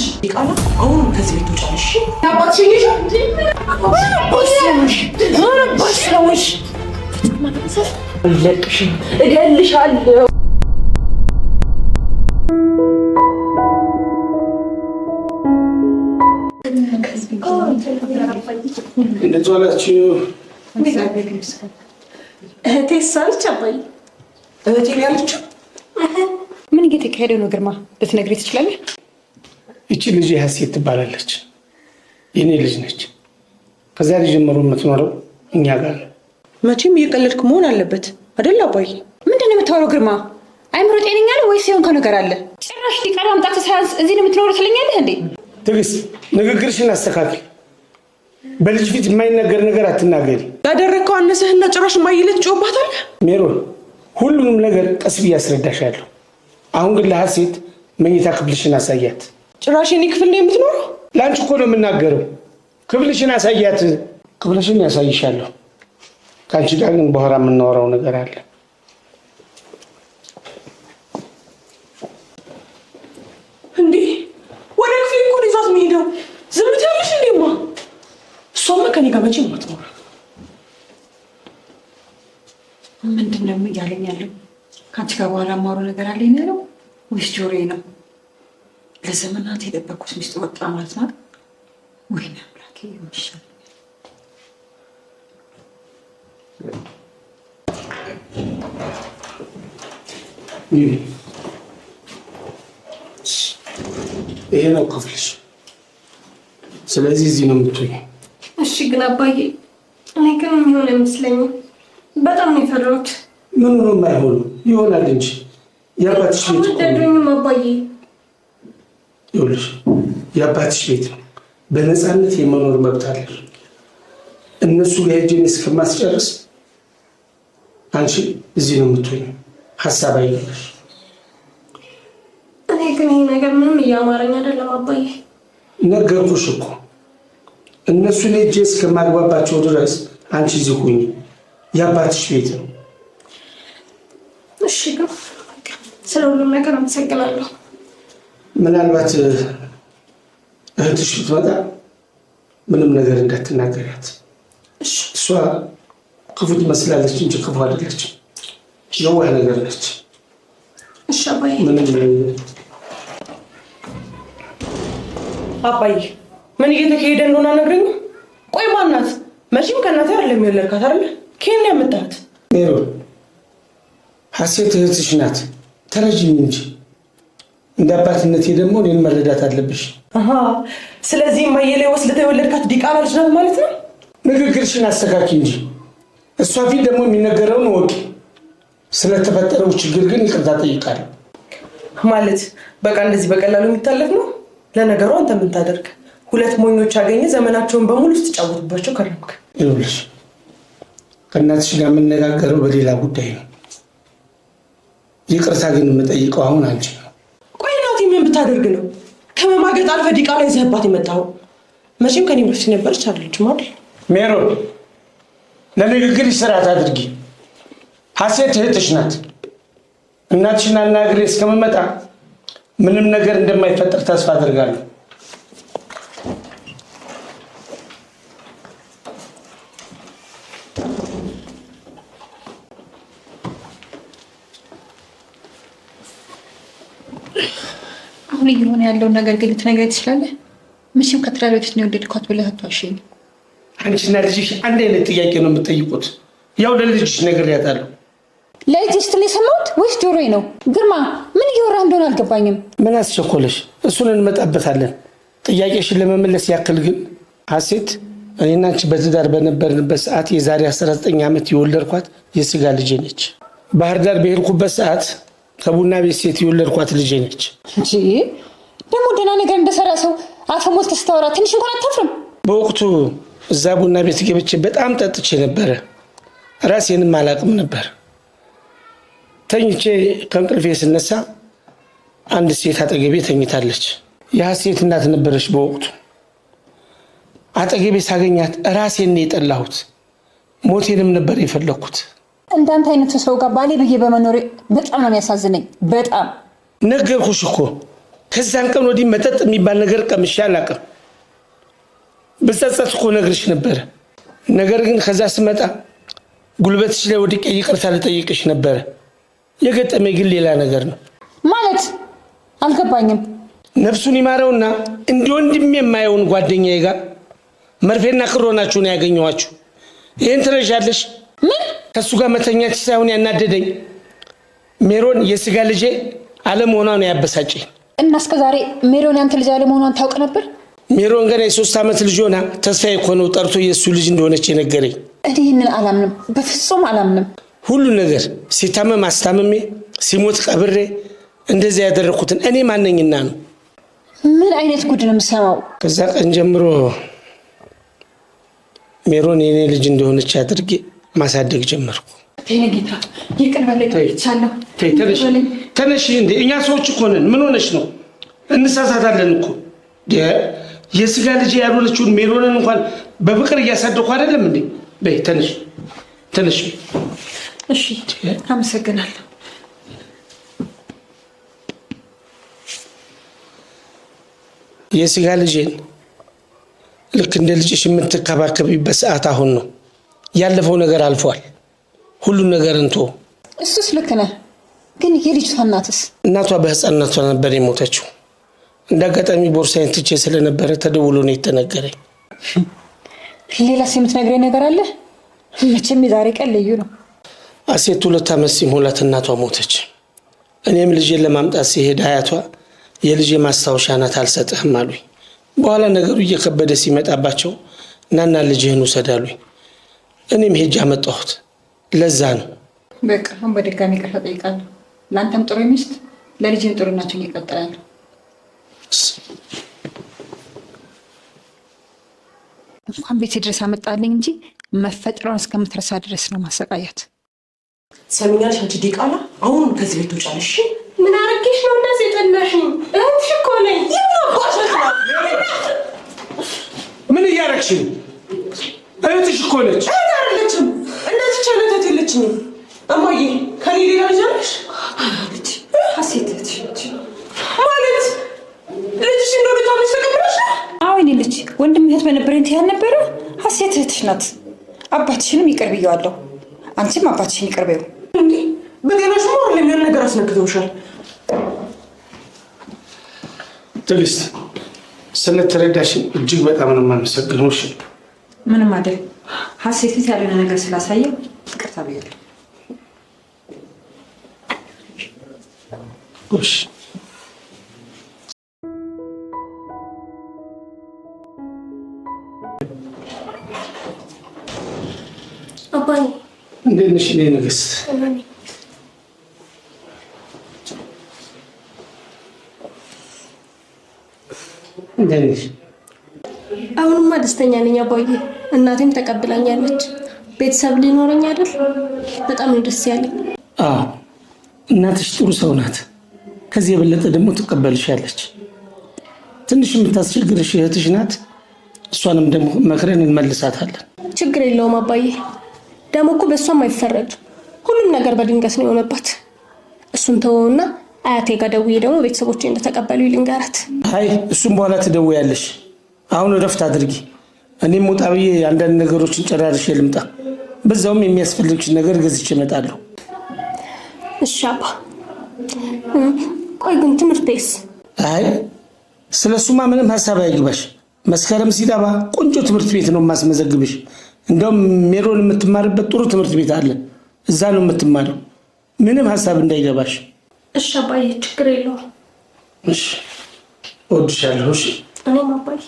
ነሽ? ይቃላ አሁን ከዚህ ቤት ውጫለሽ። አባትሽ ልጅ አባትሽ ለቅሽኝ እገልሻለሁ። እንደዚህ ዋላችሁ? እህቴ ሳልች አባዬ እህቴ ያለችው ምን እየተካሄደ ነው? ግርማ ልትነግሪኝ ትችላለህ? እቺ ልጅ ሀሴት ትባላለች። የኔ ልጅ ነች። ከዛሬ ጀምሮ የምትኖረው እኛ ጋር ነው። መቼም እየቀለድክ መሆን አለበት አይደል አባዬ? ምንድን ነው የምታወራው ግርማ? አይምሮ ጤነኛ ነው ወይስ የሆንከው ነገር አለ? ጭራሽ ዲቃላ ማምጣት ሳያንስ እዚህ ነው የምትኖረው ትለኛለህ እንዴ? ትዕግስት፣ ንግግርሽን አስተካክል። በልጅ ፊት የማይነገር ነገር አትናገሪ። ያደረግከው አነሰህና ጭራሽ ማይለት ጮባታለህ። ሜሮን፣ ሁሉንም ነገር ቀስ ብዬ አስረዳሻለሁ። አሁን ግን ለሀሴት መኝታ ክፍልሽን አሳያት። ጭራሽ እኔ ክፍል ነው የምትኖረው? ለአንቺ እኮ ነው የምናገረው። ክፍልሽን አሳያት። ክፍልሽን ያሳይሻለሁ። ከአንቺ ጋር ግን በኋላ የምናወራው ነገር አለ። እንዴ ወደ ክፍል እኮ ነው ይዟት የምሄደው። ዝም ትያለሽ እንዴማ? እሷማ ከኔ ጋር መቼም አትኖርም። ምንድን ነው እያለኝ ያለው? ከአንቺ ጋር በኋላ ማሩ ነገር አለኝ ያለው ወይስ ጆሮዬ ነው? ለዘመናት የደበኩት ሚስጥር ወጣ ማለት ነው። ወይኔ አምላኬ ይመስል ይሄ ነው ክፍልሽ። ስለዚህ እዚህ ነው የምትሆኝ። እሺ ግን አባዬ እኔ ግን የሚሆን አይመስለኝም። በጣም ነው የፈራሁት። ምን ነው የማይሆኑ ይሆናል እንጂ የአባትሽ ቤት እኮ ነው አባዬ። ይኸውልሽ የአባትሽ ቤት ነው። በነፃነት የመኖር መብት አለሽ። እነሱ ጋር ሄጄን እስከማስጨርስ አንቺ እዚህ ነው የምትሆኝ። ሀሳብ አይኖርሽ። እኔ ግን ይሄ ነገር ምንም እያማረኝ አይደለም አባዬ። ነገርኩሽ እኮ እነሱን ሄጄ እስከማግባባቸው ድረስ አንቺ እዚህ ሁኚ። የአባትሽ ቤት ነው። እሺ ግን ስለ ሁሉም ነገር አመሰግናለሁ። ምናልባት እህትሽ ብትመጣ ምንም ነገር እንዳትናገሪያት። እሷ ክፉ ትመስላለች እንጂ ክፉ አይደለች። የዋህ ነገር ነች። እሺ አባዬ። ምንም አባዬ ምን እየተካሄደ እንደሆነ አነግረኝ። ቆይ ማናት? መቼም ከእናቴ አይደለም የወለድካት አይደል? ከኔ ያመጣት ሜሮን፣ ሀሴት እህትሽ ናት። ተረጅኝ እንጂ እንደ አባትነቴ ደግሞ እኔን መረዳት አለብሽ። ስለዚህ ማየሌ ወስልታ የወለድካት ዲቃላ ልጅ ናት ማለት ነው። ንግግርሽን አስተካኪ እንጂ እሷ ፊት ደግሞ የሚነገረውን ወቂ። ስለተፈጠረው ችግር ግን ይቅርታ ጠይቃለሁ። ማለት በቃ እንደዚህ በቀላሉ የሚታለፍ ነው? ለነገሩ አንተ ምን ታደርግ? ሁለት ሞኞች አገኘ ዘመናቸውን በሙሉ ስትጫወቱባቸው ከረምክ። ይኸውልሽ ከእናትሽ ጋር የምነጋገረው በሌላ ጉዳይ ነው። ይቅርታ ግን የምጠይቀው አሁን አንቺ ነው። ቆይ እናቴ ምን ብታደርግ ነው ከመማገጥ አልፈ ዲቃላ ይዘህባት የመጣኸው? መቼም ከኔ በፊት ነበረች አይደለችም አይደል? ሜሮን፣ ለንግግርሽ ስርዓት አድርጊ። ሀሴት እህትሽ ናት። እናትሽን አናግሬ እስከምመጣ ምንም ነገር እንደማይፈጠር ተስፋ አድርጋለሁ። አሁን እየሆነ ያለውን ነገር ግን ልትነግረኝ ትችላለህ? መቼም ከትዳር በፊት ነው የወለድኳት ብለህ አትዋሸኝ። አንቺና ልጅሽ አንድ አይነት ጥያቄ ነው የምትጠይቁት። ያው ለልጅሽ ነግሬያታለሁ። ለልጅ ስትል የሰማሁት ወይስ ጆሮዬ ነው? ግርማ ምን እያወራህ እንደሆነ አልገባኝም። ምን አስቸኮለሽ? እሱን እንመጣበታለን። ጥያቄሽን ለመመለስ ያክል ግን ሀሴት፣ እኔና አንቺ በትዳር በነበርንበት ሰዓት የዛሬ 19 ዓመት የወለድኳት የስጋ ልጄ ነች። ባህር ዳር በሄድኩበት ሰዓት ከቡና ቤት ሴት የወለድኳት ልጄ ነች። እንጂ ደግሞ ደህና ነገር እንደሰራ ሰው አፈ ሞልተህ ስታወራ ትንሽ እንኳን አታፍርም? በወቅቱ እዛ ቡና ቤት ገብቼ በጣም ጠጥቼ ነበረ። ራሴንም አላቅም ነበር። ተኝቼ ከእንቅልፌ ስነሳ አንድ ሴት አጠገቤ ተኝታለች። የሀሴት እናት ነበረች በወቅቱ። አጠገቤ ሳገኛት ራሴን የጠላሁት፣ ሞቴንም ነበር የፈለኩት። እንዳንተ አይነቱ ሰው ጋር ባሌ ብዬ በመኖሬ በጣም ነው የሚያሳዝነኝ። በጣም ነገርኩሽ እኮ ከዛን ቀን ወዲህ መጠጥ የሚባል ነገር ቀምሼ አላውቅም። ብጸጸት እኮ ነግርሽ ነበረ። ነገር ግን ከዛ ስመጣ ጉልበትሽ ላይ ወድቄ ይቅርታ ልጠይቅሽ ነበረ። የገጠመኝ ግን ሌላ ነገር ነው። ማለት አልገባኝም። ነፍሱን ይማረውና እንደ ወንድም የማየውን ጓደኛዬ ጋር መርፌና ክር ሆናችሁ ነው ያገኘኋችሁ። ይህን ትረሻለሽ? ምን? ከእሱ ጋር መተኛች ሳይሆን ያናደደኝ ሜሮን የስጋ ልጄ አለመሆኗ ነው ያበሳጨኝ። እና እስከ ዛሬ ሜሮን ያንተ ልጅ አለመሆኗን ታውቅ ነበር? ሜሮን ገና የ3 ዓመት ልጅ ሆና ተስፋዬ እኮ ነው ጠርቶ የእሱ ልጅ እንደሆነች የነገረኝ። እኔ ይህንን አላምንም፣ በፍጹም አላምንም። ሁሉ ነገር ሲታመም አስታምሜ ሲሞት ቀብሬ እንደዚያ ያደረኩትን እኔ ማነኝና ነው? ምን አይነት ጉድ ነው የምሰማው? ከዛ ቀን ጀምሮ ሜሮን የኔ ልጅ እንደሆነች አድርጌ ማሳደግ ጀመርኩ። ተይኝ ጌታ፣ ይቅር በለኝ። ይቻለሁ። ተነሽ። እንዴ እኛ ሰዎች እኮ ነን። ምን ሆነሽ ነው? እንሳሳታለን እኮ። የስጋ ልጅ ያልሆነችውን ሜሮንን እንኳን በፍቅር እያሳደኩ አይደለም እንዴ? በይ ተነሽ። እሺ፣ አመሰግናለሁ። የስጋ ልጄን ልክ እንደ ልጅሽ የምትከባከቢበት ሰዓት አሁን ነው። ያለፈው ነገር አልፏል። ሁሉን ነገር እንቶ እሱስ ልክ ነህ። ግን የልጅቷ እናትስ? እናቷ በህፃንነቷ ነበር የሞተችው። እንደ አጋጣሚ ቦርሳዬን ትቼ ስለነበረ ተደውሎ ነው የተነገረኝ። ሌላስ የምትነግረኝ ነገር አለ? መቼም የዛሬ ቀን ልዩ ነው። አሴት 2 ዓመት ሲሞላት እናቷ ሞተች። እኔም ልጄን ለማምጣት ሲሄድ አያቷ የልጄ ማስታወሻ ናት አልሰጥህም አሉኝ። በኋላ ነገሩ እየከበደ ሲመጣባቸው ናና ልጅህን ውሰድ አሉኝ። እኔም ሄጄ አመጣሁት። ለዛ ነው በቃ አሁን በድጋሚ ይቅርታ ጠይቃለሁ። ለአንተም ጥሩ ሚስት ለልጅህም ጥሩ ናቸው ይቀጥላሉ። እንኳን ቤት ድረስ አመጣልኝ እንጂ መፈጠሯን እስከምትረሳ ድረስ ነው ማሰቃያት። ሰሚኛልሽ አንቺ ዲቃላ፣ አሁን ከዚህ ቤት ውጫለሽ። ምን አረግሽ ነው እንደዚህ የጠላሽኝ? እህትሽ እኮ ነኝ። ምን እያረግሽ ነው? እህትሽ እኮ ነች። እህት አይደለችም። እንደዚህ ቻለታት የለችም። እማዬ ከኔ ሌላ ልጅ አለሽ? ልጅ ሀሴት እህትሽ ነች ማለት ልጅሽ እንደሆነ ታምሽ ተቀብለሽ? አዎ የኔ ልጅ ወንድም እህት በነበረኝ ትያል ነበረ። ሀሴት እህትሽ ናት። አባትሽንም ይቅር ብየዋለሁ። አንቺም አባትሽን ይቅር በይው። እንዴ በጤናሽ ነው አይደል? የሚሆን ነገር አስነክተውሻል። ትዕግስት ስለተረዳሽን እጅግ በጣም ነው የማመሰግነው። እሺ ምንም አይደል። ሀሴት ፊት ያልሆነ ነገር ስላሳየው ይቅርታ ብያለሁ። እሺ አባዬ እንዴት ነሽ? እኔ ንግስት እንዴት ነሽ? አሁንማ ደስተኛ ነኝ አባዬ። እናቴም ተቀብላኛለች። ቤተሰብ ሊኖረኝ አይደል? በጣም ነው ደስ ያለኝ። አዎ እናትሽ ጥሩ ሰው ናት። ከዚህ የበለጠ ደግሞ ትቀበልሻለች። ትንሽ የምታስቸግርሽ እህትሽ ናት። እሷንም ደግሞ መክረን እንመልሳታለን። ችግር የለውም አባዬ። ደግሞ እኮ በእሷም አይፈረድም። ሁሉም ነገር በድንገት ነው የሆነባት። እሱን ተወውና አያቴ ጋር ደውዬ ደግሞ ቤተሰቦቼ እንደተቀበሉ ልንገራት። አይ እሱም በኋላ ትደውያለሽ። አሁን እረፍት አድርጊ። እኔም ወጣ ብዬ አንዳንድ ነገሮችን ጨራርሼ ልምጣ። በዛውም የሚያስፈልግሽ ነገር ገዝቼ እመጣለሁ። እሺ አባ። ቆይ ግን ትምህርቴስ? አይ ስለሱማ ምንም ሀሳብ አይግባሽ። መስከረም ሲጠባ ቆንጆ ትምህርት ቤት ነው የማስመዘግብሽ። እንደውም ሜሮን የምትማርበት ጥሩ ትምህርት ቤት አለ። እዛ ነው የምትማረው። ምንም ሀሳብ እንዳይገባሽ። እሺ አባዬ፣ ችግር የለውም። እሺ እወድሻለሁ። እሺ እኔም አባዬ።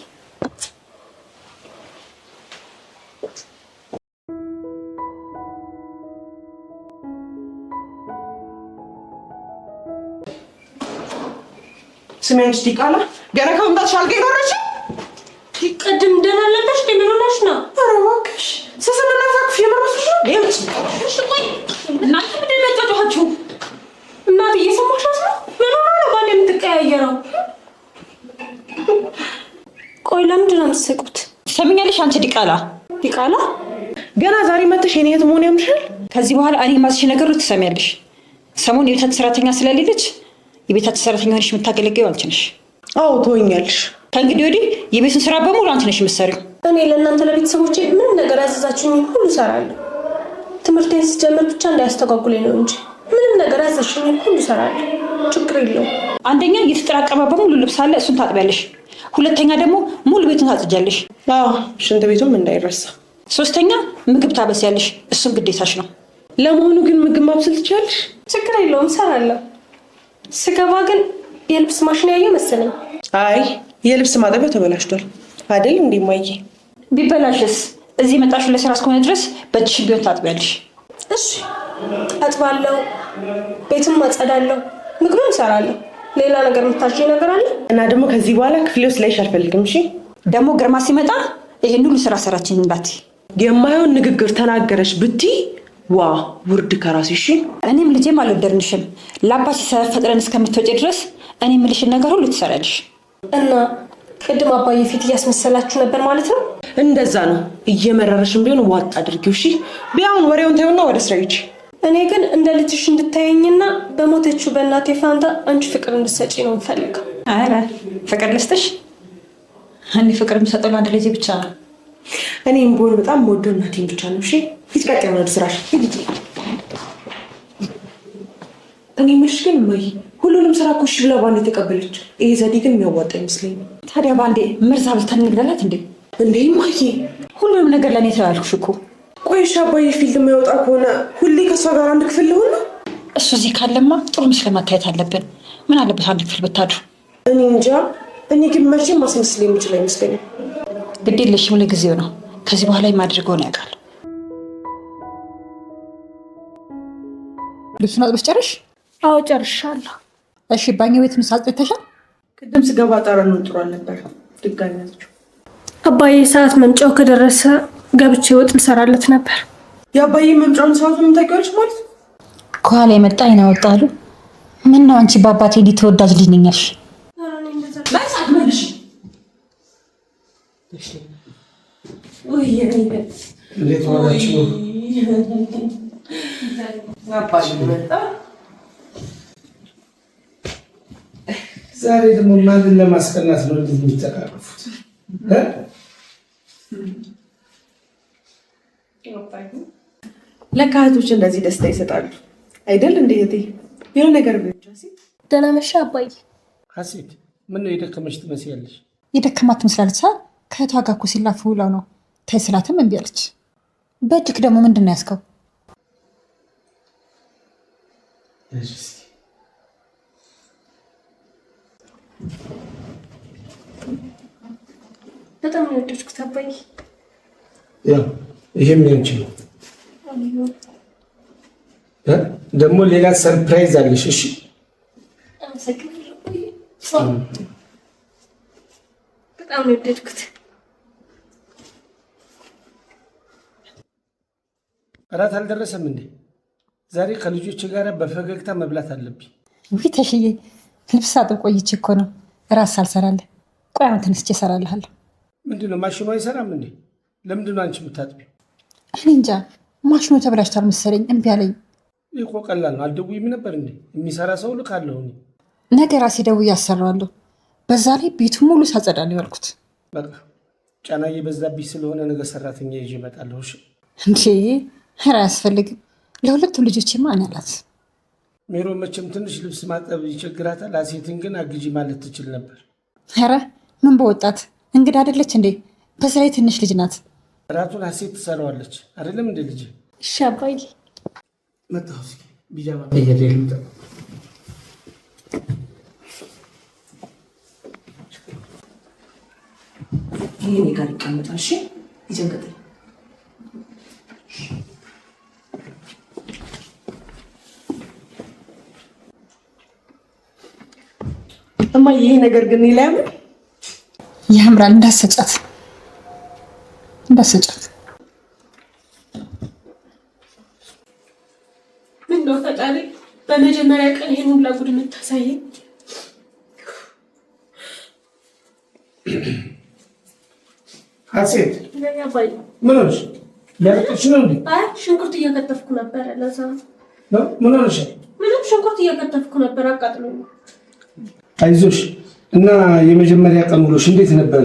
ስሜንስ ዲቃላ ገና ከመምጣትሽ አልጋ ይኖረች ቅድም ደህና አለበሽ? ምን ሆነሽ ነው? ኧረ እባክሽ ስስምና ታክፍ የመረሱሽ ነው። ይኸውልሽ እሺ ቆይ እናንተ ምንድን ነው የምትጫጫኋችሁ? እናት እየሰማሻት ነው? ምን ሆና ነው ባንዴ የምትቀያየረው? ቆይ ለምንድን ነው የምትስቁት? ትሰሚኛለሽ አንቺ ዲቃላ? ዲቃላ ገና ዛሬ መጥተሽ የኔ እህት መሆን ያምሻል? ከዚህ በኋላ እኔ ማዝሽ ነገር ትሰሚያለሽ። ሰሞኑን የቤት ሰራተኛ ስለሌለች የቤታችን ሰራተኛ ሆነሽ የምታገለግዪው አንቺ ነሽ። አዎ ትሆኛለሽ። ከእንግዲህ ወዲህ የቤቱን ስራ በሙሉ አንቺ ነሽ የምትሰሪው። እኔ ለእናንተ ለቤተሰቦቼ ምንም ነገር ያዘዛችሁኝ ሁሉ እሰራለሁ። ትምህርቴን ስጀምር ብቻ እንዳያስተጓጉለኝ ነው እንጂ ምንም ነገር ያዘዝሽኝ ሁሉ እሰራለሁ። ችግር የለውም። አንደኛ እየተጠራቀመ በሙሉ ልብስ አለ፣ እሱን ታጥቢያለሽ። ሁለተኛ ደግሞ ሙሉ ቤቱን ታጽጃለሽ። አዎ ሽንት ቤቱም እንዳይረሳ። ሶስተኛ ምግብ ታበስያለሽ፣ እሱም ግዴታሽ ነው። ለመሆኑ ግን ምግብ ማብሰል ትችያለሽ? ችግር የለውም እሰራለሁ። ስገባ ግን የልብስ ማሽን ያየ መሰለኝ። አይ የልብስ ማጠቢያ ተበላሽቷል አይደል እንዴ እማዬ? ቢበላሽስ እዚህ መጣሽ ለስራ እስከሆነ ድረስ በእጅሽ ቢሆን ታጥቢያለሽ። እሺ አጥባለሁ፣ ቤትም አጸዳለሁ፣ ምግብም እሰራለሁ። ሌላ ነገር የምታዥኝ ነገር አለ? እና ደግሞ ከዚህ በኋላ ክፍሌ ውስጥ ላይሽ አልፈልግም። እሺ ደግሞ ግርማ ሲመጣ ይሄን ሁሉ ስራ ሰራችን እንዳትዪ። የማይሆን ንግግር ተናገረሽ ብትይ ዋ ውርድ ከራሴ። እሺ እኔም ልጄም አልወደድንሽም። ለአባትሽ ሰበብ ፈጥረን እስከምትወጪ ድረስ እኔ የምልሽን ነገር ሁሉ ትሰሪያለሽ። እና ቅድም አባዬ ፊት እያስመሰላችሁ ነበር ማለት ነው? እንደዛ ነው። እየመረረሽም ቢሆን ዋጥ አድርጊው። እሺ ቢያውን ወሬውን ታዩና ወደ ስራ ሂጂ። እኔ ግን እንደ ልጅሽ እንድታየኝና በሞተችው በእናቴ ፋንታ አንቺ ፍቅር እንድትሰጪ ነው የምፈልገው። ኧረ ፍቅር ልስጥሽ? እኔ ፍቅር የምሰጠው ለአንድ ልጄ ብቻ ነው። እኔም ብሆን በጣም የምወደው እናቴን ብቻ ነው። እሺ ሂጂ፣ ቀጥይ ወደ ስራሽ ሂጂ። እኔ የምልሽ ግን እማዬ ሁሉንም ስራ እኮ እሺ ብላ ባንዴ ተቀበለች። ይሄ ዘዴ ግን የሚያዋጣ አይመስለኝም። ታዲያ ባንዴ ምርዝ አብልተን እንግደላት እንዴ? እንዴ እማዬ ሁሉንም ነገር ለእኔ ተላልኩሽ እኮ። ቆይ እሺ አባዬ ፊልድ የማይወጣ ከሆነ ሁሌ ከእሷ ጋር አንድ ክፍል ልሆን ነው? እሱ እዚህ ካለማ ጥሩ ምስል መታየት አለብን። ምን አለበት አንድ ክፍል ብታድሩ? እኔ እንጃ። እኔ ግን መቼም ማስመስል የምችል አይመስለኝም። ግድ የለሽም፣ ለጊዜው ነው። ከዚህ በኋላ የማድረገውን ያውቃል። ልብሱን አጥበሽ ጨርሽ? አዎ ጨርሻለሁ። እሺ ባኞ ቤት ምሳ አጽድተሻል? ቅድም ስገባ ጠረኑን ጥሩ አልነበር። ድጋሚ ናቸው። አባዬ ሰዓት መምጫው ከደረሰ ገብቼ ወጥ ልሰራለት ነበር። የአባዬ መምጫውን ሰዓት ምን ታውቂዋለሽ ማለት? ከኋላ የመጣ አይና ወጣሉ። ምን ነው አንቺ በአባቴ እንዲህ ተወዳጅ ልጅ ነኝ ያልሽ? እንዴት ዋላችሁ? ዛሬ ደግሞ ማንን ለማስቀናት ነው እንደዚህ የሚተቃቀፉት? ለካ እህቶች እንደዚህ ደስታ ይሰጣሉ አይደል? እንደ እህቴ የሆነ ነገር ብቻ ሲል ደህና መሻ አባዬ። ሀሴት ምን ነው የደከመሽ ትመስያለሽ? የደከማት ትመስላለች። ከእህቷ ጋር እኮ ሲላፉ ውለው ነው። ተይ ስላትም እምቢ አለች። በእጅክ ደግሞ ምንድን ነው ያዝከው? በጣም ነው የወደድኩት አባዬ። ያው ይሄም ያንቺ ነው። ደግሞ ሌላ ሰርፕራይዝ አለሽ። እሺ በጣም ነው የወደድኩት። እራት አልደረሰም እንዴ? ዛሬ ከልጆች ጋር በፈገግታ መብላት አለብኝ። ውይ ተሽዬ ልብስ አጥብ ቆይቼ እኮ ነው እራት ሳልሰራለህ። ቆይ አሁን ተነስቼ እሰራልሃለሁ። ምንድን ነው ማሽኑ አይሰራም እንዴ? ለምንድን ነው አንቺ የምታጥቢው? እኔ እንጃ ማሽኑ ተበላሽቷል መሰለኝ፣ እምቢ አለኝ። ይህ እኮ ቀላል ነው። አልደውይም ነበር እንዴ? የሚሰራ ሰው ልካለሁ እኔ። ነገ ራሴ ደውዬ አሰራዋለሁ። በዛ ላይ ቤቱ ሙሉ ሳጸዳ ነው ያልኩት። በቃ ጫና እየበዛብኝ ስለሆነ ነገ ሰራተኛ ይዤ እመጣለሁ። እሺ እንዴ ኧረ አያስፈልግም። ለሁለቱም ልጆችማ እኔ አላት። ሜሮ መቼም ትንሽ ልብስ ማጠብ ይቸግራታል። ሀሴትን ግን አግዢ ማለት ትችል ነበር። ኧረ ምን በወጣት እንግዳ አይደለች እንዴ? በዛ ላይ ትንሽ ልጅ ናት። እራቱን ሀሴት ትሰራዋለች አይደለም እንደ ልጅ። እሺ አባዬ መጣሁ። እስኪ ቢጃማ ቀይሬ ልምጣ። ይሄ እኔ ጋር ይቀመጣል። እሺ ይዘንቀጥ እማዬ ይሄ ነገር ግን ይላም ያምራል። እንዳሰጫት ምን ነው ፈጣሪ በመጀመሪያ ቀን ይሄን ሁላ ጉድ የምታሳየኝ? ሀሴት አባዬ ምን ሆነሽ? ሊያለቅሽ ነው እንዴ? አይ ሽንኩርት እየከተፍኩ ነበረ ለዛ ነው። ምን ሆነሽ? ምንም ሽንኩርት እየከተፍኩ ነበር አቃጥሎኝ። አይዞሽ። እና የመጀመሪያ ቀን ውሎሽ እንዴት ነበረ?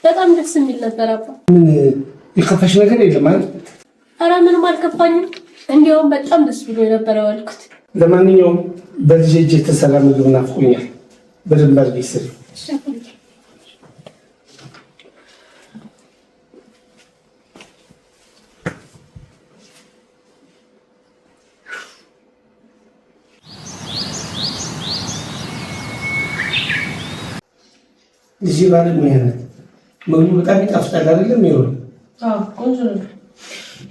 በጣም ደስ የሚል ነበር አባ። ምን የከፋሽ ነገር የለም አይደል? ኧረ ምንም አልከፋኝም። እንዲያውም በጣም ደስ ብሎ የነበረ ዋልኩት። ለማንኛውም በልጄ እጅ የተሰራ ምግብ ናፍቆኛል። በደንብ አድርጌ ስሪ። ልጅ ባለሙያ ናት። ምግቡ በጣም ይጣፍጣል አይደለም? ይሆን? አዎ ቆንጆ ነው።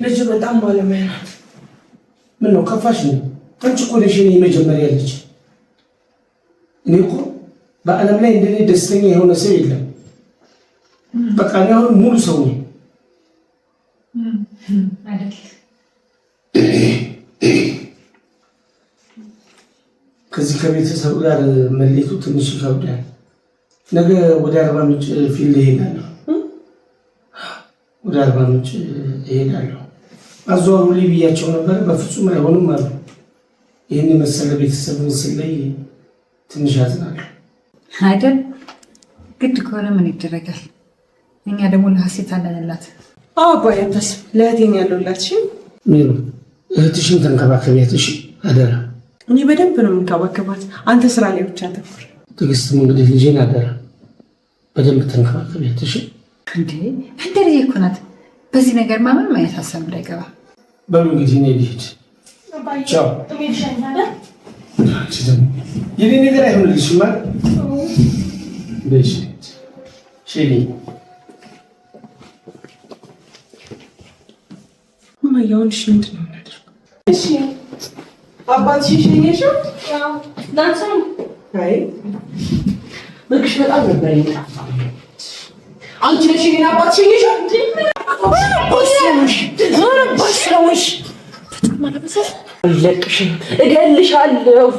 ልጅ በጣም ባለሙያ ናት። ምን ነው ከፋሽ ነው? አንቺ እኮ ነሽ የኔ የመጀመሪያ ልጅ። እኔ እኮ በዓለም ላይ እንደኔ ደስተኛ የሆነ ሰው የለም። በቃ እኔ አሁን ሙሉ ሰው ነኝ። ከዚህ ከቤተሰብ ጋር መሌቱ ትንሽ ይከብዳል። ነገ ወደ አርባ ምንጭ ፊልድ እሄዳለሁ። ወደ አርባ ምንጭ እሄዳለሁ። አዘዋውሩ ብያቸው ነበር። በፍጹም አይሆንም አሉ። ይህን የመሰለ ቤተሰብን ስለይ ትንሽ አዝናለሁ። አይደል? ግድ ከሆነ ምን ይደረጋል? እኛ ደግሞ ለሀሴት አለንላት። አባያተስ ለእህቴን ያለውላት። እሺ ሜሉ፣ እህትሽን ተንከባከቢያት። እሺ አደራ። እኔ በደንብ ነው የምንከባከባት። አንተ ስራ ላይ ብቻ ተኩር። ትዕግስትም እንግዲህ ልጄን አደራ በደንብ ተንከባከቢያት። እሺ እንዴ እንደ ልጄ እኮ ናት። በዚህ ነገር ማመን ማየት ሀሳብ እንዳይገባ። በሉ እንግዲህ እኔ ልሂድ። ቻው። የኔ ነገር አይሆንልሽም ማለት በሽ ሼሊ ማያውንሽ ምንድን ነው የምናደርገው? እሺ አባትሽ ሸኘሽው? ያው ዳንሰን አይ በግሽ በጣም ነበር ይጣ አንቺ ነሽ የኔን አባት ሸኘሽው? ባስረውሽ እገልሻለሁ።